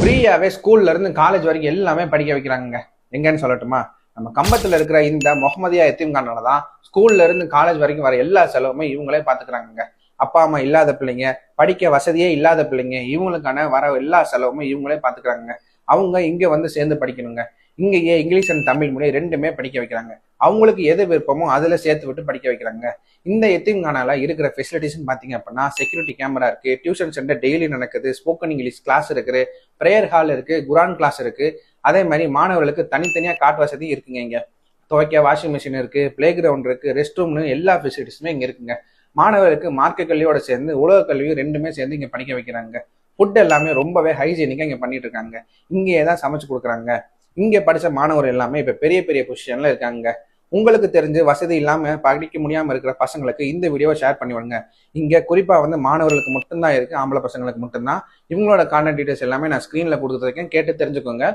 ஃப்ரீயாவே ஸ்கூல்ல இருந்து காலேஜ் வரைக்கும் எல்லாமே படிக்க வைக்கிறாங்க. எங்கன்னு சொல்லட்டுமா? நம்ம கம்பத்துல இருக்கிற இந்த முகமதியா எத்தீம்கானால தான் ஸ்கூல்ல இருந்து காலேஜ் வரைக்கும் வர எல்லா செலவுமே இவங்களே பாத்துக்கிறாங்க. அப்பா அம்மா இல்லாத பிள்ளைங்க, படிக்க வசதியே இல்லாத பிள்ளைங்க, இவங்களுக்கான வர எல்லா செலவுமே இவங்களே பாத்துக்கிறாங்க. அவங்க இங்க வந்து சேர்ந்து படிக்கணுங்க. இங்கேயே இங்கிலீஷ் அண்ட் தமிழ் மொழி ரெண்டுமே படிக்க வைக்கிறாங்க. அவங்களுக்கு எது விருப்பமோ அதுல சேர்த்து விட்டு படிக்க வைக்கிறாங்க. இந்த எத்தீம்கானால இருக்கிற ஃபெசிலிட்டிஸ் பாத்தீங்க அப்படின்னா, செக்யூரிட்டி கேமரா இருக்கு, டியூஷன் சென்டர் டெய்லி நடக்குது, ஸ்போக்கன் இங்கிலீஷ் கிளாஸ் இருக்கு, பிரேயர் ஹால் இருக்கு, குரான் கிளாஸ் இருக்கு. அதே மாதிரி மாணவர்களுக்கு தனித்தனியா காட் வசதி இருக்குங்க. இங்க துவைக்க வாஷிங் மிஷின் இருக்கு, பிளே கிரவுண்ட் இருக்கு, ரெஸ்ட் ரூம்னு எல்லா ஃபெசிலிட்டிஸுமே இங்க இருக்குங்க. மாணவர்களுக்கு மார்க்க கல்வியோட சேர்ந்து உலக கல்வியும் ரெண்டுமே சேர்ந்து இங்க படிக்க வைக்கிறாங்க. ஃபுட் எல்லாமே ரொம்பவே ஹைஜீனிக்கா இங்க பண்ணிட்டு இருக்காங்க. இங்கேயே தான் சமைச்சு கொடுக்குறாங்க. இங்க படிச்ச மாணவர் எல்லாமே இப்ப பெரிய பெரிய பொசிஷன்ல இருக்காங்க. உங்களுக்கு தெரிஞ்சு வசதி இல்லாம படிக்க முடியாம இருக்கிற பசங்களுக்கு இந்த வீடியோவை ஷேர் பண்ணி விடுங்க. இங்க குறிப்பா வந்து மாணவர்களுக்கு மட்டும்தான் இருக்கு, ஆம்பளை பசங்களுக்கு மட்டும்தான். இவங்களோட கான்டாக்ட் டீடைல்ஸ் எல்லாமே நான் ஸ்கிரீன்ல கொடுத்துருக்கேன், கேட்டு தெரிஞ்சுக்கோங்க.